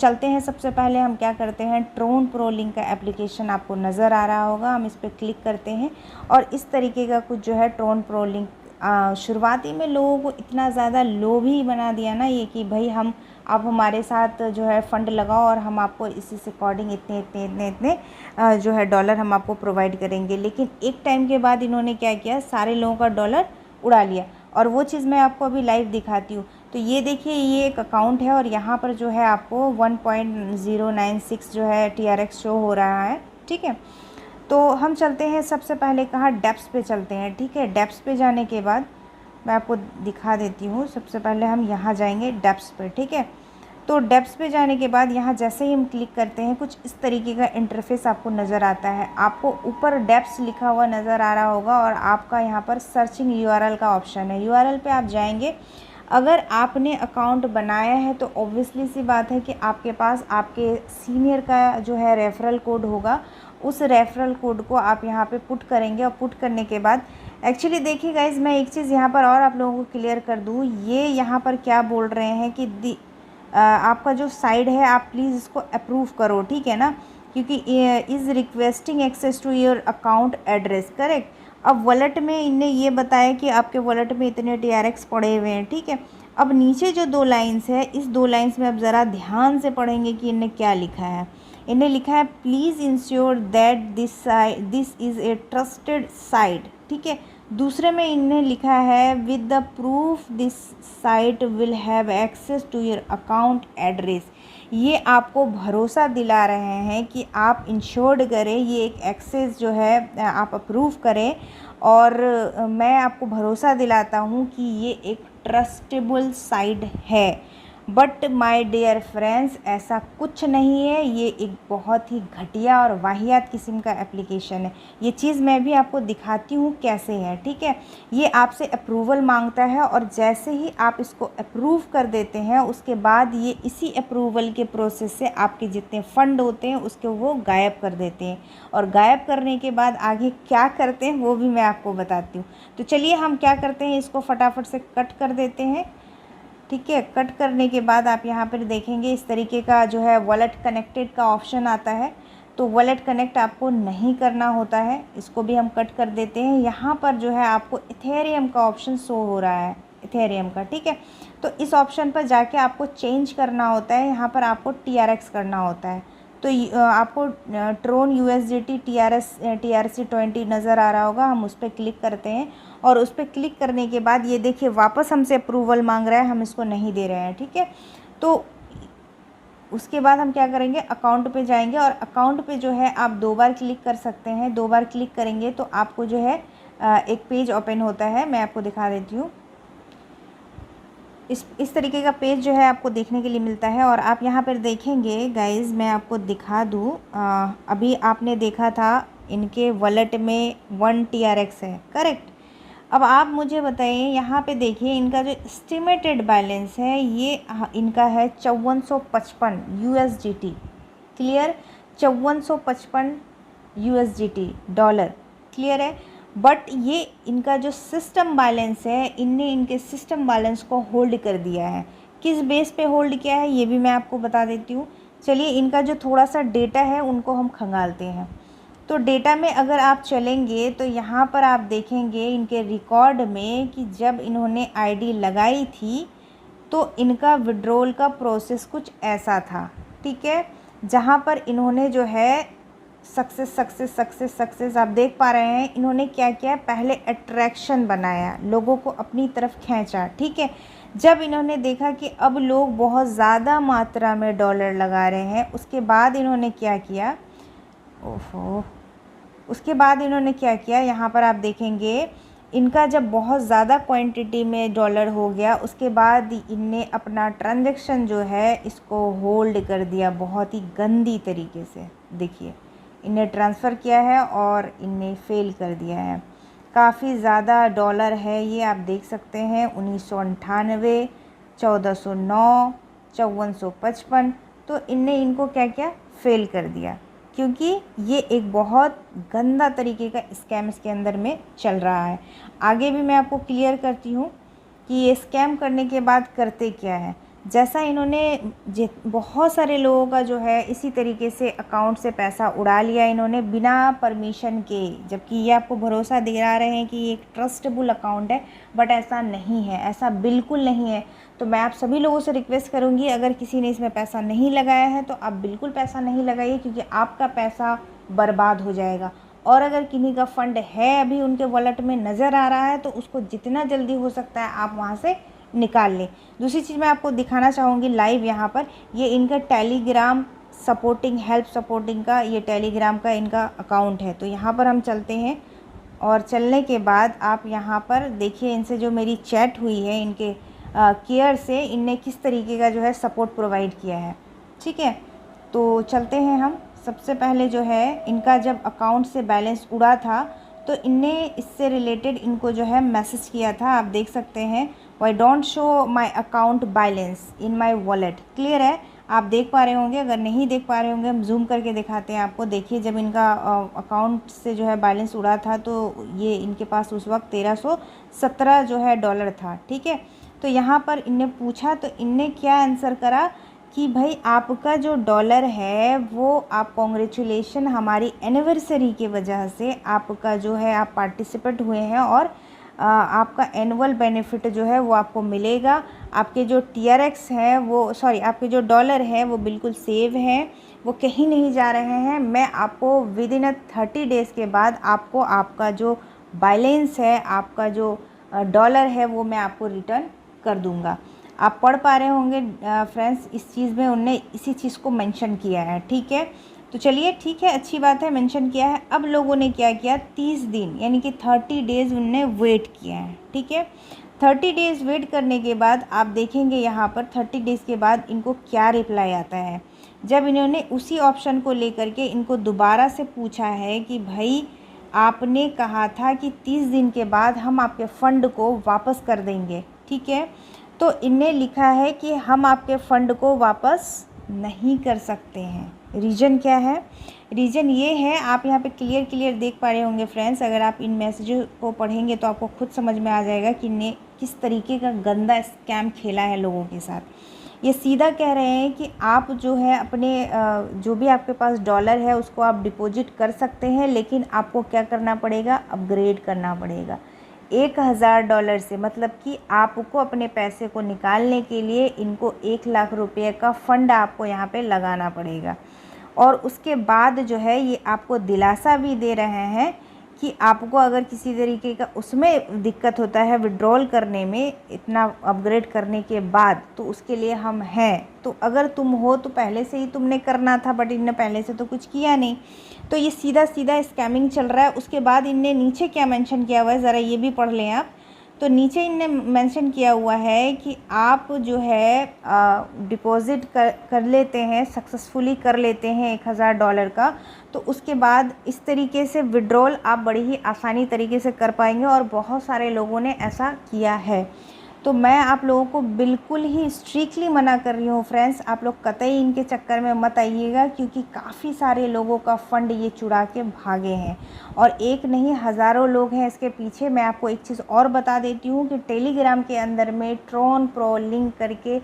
चलते हैं, सबसे पहले हम क्या करते हैं, ट्रोन प्रो लिंक का एप्लीकेशन आपको नज़र आ रहा होगा, हम इस पर क्लिक करते हैं और इस तरीके का कुछ जो है ट्रोन प्रो लिंक शुरुआती में लोगों को इतना ज़्यादा लोभी बना दिया ना ये कि भाई आप हमारे साथ जो है फ़ंड लगाओ और हम आपको इसी से अकॉर्डिंग इतने इतने इतने इतने जो है डॉलर हम आपको प्रोवाइड करेंगे। लेकिन एक टाइम के बाद इन्होंने क्या किया, सारे लोगों का डॉलर उड़ा लिया और वो चीज़ मैं आपको अभी लाइव दिखाती हूँ। तो ये देखिए, ये एक अकाउंट है और यहाँ पर जो है आपको 1.096 जो है TRX शो हो रहा है। ठीक है, तो हम चलते हैं सबसे पहले कहाँ, डेप्स पे चलते हैं। ठीक है, डेप्स पे जाने के बाद मैं आपको दिखा देती हूँ। सबसे पहले हम यहाँ जाएंगे डेप्स पे। ठीक है, तो डेप्स पे जाने के बाद यहाँ जैसे ही हम क्लिक करते हैं कुछ इस तरीके का इंटरफेस आपको नज़र आता है। आपको ऊपर डेप्स लिखा हुआ नज़र आ रहा होगा और आपका यहाँ पर सर्चिंग URL का ऑप्शन है। URL पे आप जाएंगे। अगर आपने अकाउंट बनाया है तो ऑब्वियसली सी बात है कि आपके पास आपके सीनियर का जो है रेफरल कोड होगा। उस रेफरल कोड को आप यहाँ पे पुट करेंगे और पुट करने के बाद एक्चुअली देखिए गाइज, मैं एक चीज़ यहाँ पर और आप लोगों को क्लियर कर दूँ। ये यहाँ पर क्या बोल रहे हैं कि आपका जो साइड है आप प्लीज़ इसको अप्रूव करो। ठीक है ना, क्योंकि is requesting access to your account address, correct. अब वॉलेट में इनने ये बताया कि आपके वॉलेट में इतने TRX पड़े हुए हैं। ठीक है, अब नीचे जो 2 लाइन्स है, इस 2 लाइन्स में अब ज़रा ध्यान से पढ़ेंगे कि इनने क्या लिखा है। इन्हें लिखा है please ensure that this is a trusted site. ठीक है, दूसरे में इन्हें लिखा है with the proof this site will have access to your account address. ये आपको भरोसा दिला रहे हैं कि आप इंश्योर्ड करें, ये एक एक्सेस जो है आप अप्रूव करें और मैं आपको भरोसा दिलाता हूँ कि ये एक ट्रस्टेबल साइट है। बट माय डियर फ्रेंड्स, ऐसा कुछ नहीं है। ये एक बहुत ही घटिया और वाहियात किस्म का एप्लीकेशन है। ये चीज़ मैं भी आपको दिखाती हूँ कैसे है। ठीक है, ये आपसे अप्रूवल मांगता है और जैसे ही आप इसको अप्रूव कर देते हैं उसके बाद ये इसी अप्रूवल के प्रोसेस से आपके जितने फ़ंड होते हैं उसके वो गायब कर देते हैं। और गायब करने के बाद आगे क्या करते हैं वो भी मैं आपको बताती हूँ। तो चलिए हम क्या करते हैं, इसको फटाफट से कट कर देते हैं। ठीक है, कट करने के बाद आप यहाँ पर देखेंगे इस तरीके का जो है वॉलेट कनेक्टेड का ऑप्शन आता है। तो वॉलेट कनेक्ट आपको नहीं करना होता है, इसको भी हम कट कर देते हैं। यहाँ पर जो है आपको इथेरियम का ऑप्शन शो हो रहा है, इथेरियम का। ठीक है, तो इस ऑप्शन पर जाके आपको चेंज करना होता है। यहाँ पर आपको TRX करना होता है। तो आपको ट्रोन USDT TRC20 नज़र आ रहा होगा, हम उस पर क्लिक करते हैं और उस पर क्लिक करने के बाद ये देखिए वापस हमसे अप्रूवल मांग रहा है, हम इसको नहीं दे रहे हैं। ठीक है, तो उसके बाद हम क्या करेंगे, अकाउंट पे जाएंगे और अकाउंट पे जो है आप 2 बार क्लिक कर सकते हैं। 2 बार क्लिक करेंगे तो आपको जो है एक पेज ओपन होता है। मैं आपको दिखा देती हूँ। इस तरीके का पेज जो है आपको देखने के लिए मिलता है और आप यहाँ पर देखेंगे गाइज़, मैं आपको दिखा दूँ। अभी आपने देखा था इनके वॉलेट में 1 TRX है, करेक्ट। अब आप मुझे बताइए, यहाँ पे देखिए इनका जो एस्टिमेटेड बैलेंस है ये इनका है 5455 USDT, clear, 5455 USDT dollar, clear है। बट ये इनका जो सिस्टम बैलेंस है, इनने इनके सिस्टम बैलेंस को होल्ड कर दिया है। किस बेस पे होल्ड किया है ये भी मैं आपको बता देती हूँ। चलिए, इनका जो थोड़ा सा डेटा है उनको हम खंगालते हैं। तो डेटा में अगर आप चलेंगे तो यहाँ पर आप देखेंगे इनके रिकॉर्ड में कि जब इन्होंने ID लगाई थी तो इनका विड्रॉल का प्रोसेस कुछ ऐसा था। ठीक है, जहाँ पर इन्होंने जो है सक्सेस आप देख पा रहे हैं। इन्होंने क्या किया, पहले अट्रैक्शन बनाया, लोगों को अपनी तरफ खींचा। ठीक है, जब इन्होंने देखा कि अब लोग बहुत ज़्यादा मात्रा में डॉलर लगा रहे हैं, उसके बाद इन्होंने क्या किया, उसके बाद इन्होंने क्या किया, यहाँ पर आप देखेंगे इनका जब बहुत ज़्यादा क्वांटिटी में डॉलर हो गया उसके बाद इनने अपना ट्रांजैक्शन जो है इसको होल्ड कर दिया बहुत ही गंदी तरीके से। देखिए, इन्हें ट्रांसफ़र किया है और इनने फेल कर दिया है। काफ़ी ज़्यादा डॉलर है ये, आप देख सकते हैं 1998, 1409, 5455। तो इनने इनको क्या किया, फेल कर दिया, क्योंकि ये एक बहुत गंदा तरीके का स्कैम इसके अंदर में चल रहा है। आगे भी मैं आपको क्लियर करती हूँ कि ये स्कैम करने के बाद करते क्या है। जैसा इन्होंने बहुत सारे लोगों का जो है इसी तरीके से अकाउंट से पैसा उड़ा लिया इन्होंने बिना परमिशन के, जबकि ये आपको भरोसा दिला रहे हैं कि ये एक ट्रस्टेबल अकाउंट है, बट ऐसा नहीं है, ऐसा बिल्कुल नहीं है। तो मैं आप सभी लोगों से रिक्वेस्ट करूँगी, अगर किसी ने इसमें पैसा नहीं लगाया है तो आप बिल्कुल पैसा नहीं लगाइए, क्योंकि आपका पैसा बर्बाद हो जाएगा। और अगर किन्हीं का फ़ंड है अभी उनके वॉलेट में नज़र आ रहा है तो उसको जितना जल्दी हो सकता है आप वहाँ से निकाल लें। दूसरी चीज़ मैं आपको दिखाना चाहूँगी लाइव यहाँ पर, ये इनका टेलीग्राम सपोर्टिंग, हेल्प सपोर्टिंग का ये टेलीग्राम का इनका अकाउंट है। तो यहाँ पर हम चलते हैं और चलने के बाद आप यहाँ पर देखिए इनसे जो मेरी चैट हुई है, इनके केयर से इनने किस तरीके का जो है सपोर्ट प्रोवाइड किया है। ठीक है, तो चलते हैं हम। सबसे पहले जो है इनका जब अकाउंट से बैलेंस उड़ा था तो इनने इससे रिलेटेड इनको जो है मैसेज किया था, आप देख सकते हैं, why don't show my account balance in my wallet. Clear है, आप देख पा रहे होंगे, अगर नहीं देख पा रहे होंगे हम जूम करके दिखाते हैं आपको। देखिए जब इनका अकाउंट से जो है बैलेंस उड़ा था तो ये इनके पास उस वक्त 1317 जो है डॉलर था। ठीक है, तो यहाँ पर इनने पूछा तो इनने क्या आंसर करा कि भाई आपका जो डॉलर है वो आप कॉन्ग्रेचुलेशन, हमारी एनिवर्सरी की वजह से आपका जो है आप पार्टिसिपेट हुए हैं और आपका एनुअल बेनिफिट जो है वो आपको मिलेगा। आपके जो TRX हैं वो आपके जो डॉलर हैं वो बिल्कुल सेव हैं, वो कहीं नहीं जा रहे हैं। मैं आपको विद इन 30 डेज़ के बाद आपको आपका जो बैलेंस है, आपका जो डॉलर है वो मैं आपको रिटर्न कर दूंगा। आप पढ़ पा रहे होंगे फ्रेंड्स, इस चीज़ में उनने इसी चीज़ को मेंशन किया है। ठीक है, तो चलिए ठीक है, अच्छी बात है, मेंशन किया है। अब लोगों ने क्या किया, 30 दिन यानी कि 30 डेज़ उनने वेट किया है। ठीक है, 30 डेज़ वेट करने के बाद आप देखेंगे यहाँ पर 30 डेज़ के बाद इनको क्या रिप्लाई आता है। जब इन्होंने उसी ऑप्शन को लेकर के इनको दोबारा से पूछा है कि भाई आपने कहा था कि 30 दिन के बाद हम आपके फ़ंड को वापस कर देंगे। ठीक है, तो इनने लिखा है कि हम आपके फ़ंड को वापस नहीं कर सकते हैं। रीज़न क्या है, रीज़न ये है, आप यहाँ पे क्लियर देख पा रहे होंगे फ्रेंड्स। अगर आप इन मैसेजों को पढ़ेंगे तो आपको खुद समझ में आ जाएगा कि इनने किस तरीके का गंदा स्कैम खेला है लोगों के साथ। ये सीधा कह रहे हैं कि आप जो है अपने जो भी आपके पास डॉलर है उसको आप डिपॉजिट कर सकते हैं, लेकिन आपको क्या करना पड़ेगा, अपग्रेड करना पड़ेगा। $1000 से, मतलब कि आपको अपने पैसे को निकालने के लिए इनको 1 लाख रुपये का फ़ंड आपको यहाँ पे लगाना पड़ेगा। और उसके बाद जो है ये आपको दिलासा भी दे रहे हैं कि आपको अगर किसी तरीके का उसमें दिक्कत होता है विड्रॉल करने में, इतना अपग्रेड करने के बाद, तो उसके लिए हम हैं। तो अगर तुम हो तो पहले से ही तुमने करना था, बट इनने पहले से तो कुछ किया नहीं। तो ये सीधा स्कैमिंग चल रहा है। उसके बाद इनने नीचे क्या मेंशन किया हुआ है, ज़रा ये भी पढ़ लें आप। तो नीचे इनने मेंशन किया हुआ है कि आप जो है डिपॉज़िट कर लेते हैं, सक्सेसफुली कर लेते हैं $1000 का, तो उसके बाद इस तरीके से विड्रॉल आप बड़ी ही आसानी तरीके से कर पाएंगे। और बहुत सारे लोगों ने ऐसा किया है। तो मैं आप लोगों को बिल्कुल ही स्ट्रिक्टली मना कर रही हूँ फ्रेंड्स, आप लोग कतई इनके चक्कर में मत आइएगा, क्योंकि काफ़ी सारे लोगों का फ़ंड ये चुरा के भागे हैं। और एक नहीं, हज़ारों लोग हैं इसके पीछे। मैं आपको एक चीज़ और बता देती हूँ कि टेलीग्राम के अंदर में ट्रोन प्रो लिंक करके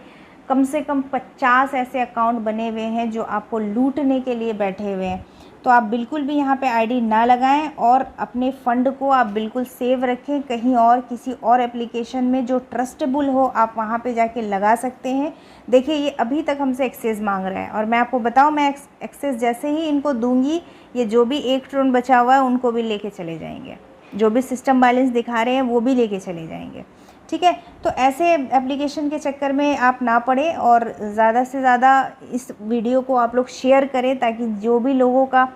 कम से कम 50 ऐसे अकाउंट बने हुए हैं जो आपको लूटने के लिए बैठे हुए हैं। तो आप बिल्कुल भी यहाँ पे आईडी ना लगाएं और अपने फ़ंड को आप बिल्कुल सेव रखें कहीं और, किसी और एप्लीकेशन में जो ट्रस्टेबल हो, आप वहाँ पे जाके लगा सकते हैं। देखिए ये अभी तक हमसे एक्सेस मांग रहा है, और मैं आपको बताऊँ, मैं एक्सेस जैसे ही इनको दूंगी, ये जो भी 1 ट्रोन बचा हुआ है उनको भी लेके चले जाएंगे, जो भी सिस्टम बैलेंस दिखा रहे हैं वो भी लेके चले जाएंगे। ठीक है, तो ऐसे एप्लीकेशन के चक्कर में आप ना पड़े, और ज़्यादा से ज़्यादा इस वीडियो को आप लोग शेयर करें, ताकि जो भी लोगों का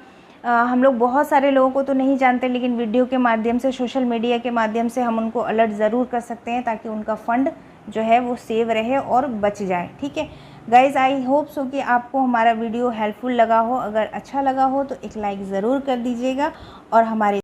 हम लोग बहुत सारे लोगों को तो नहीं जानते, लेकिन वीडियो के माध्यम से, सोशल मीडिया के माध्यम से हम उनको अलर्ट ज़रूर कर सकते हैं, ताकि उनका फ़ंड जो है वो सेव रहे और बच जाए। ठीक है गाइज़, आई होप सो कि आपको हमारा वीडियो हेल्पफुल लगा हो। अगर अच्छा लगा हो तो एक लाइक ज़रूर कर दीजिएगा, और हमारे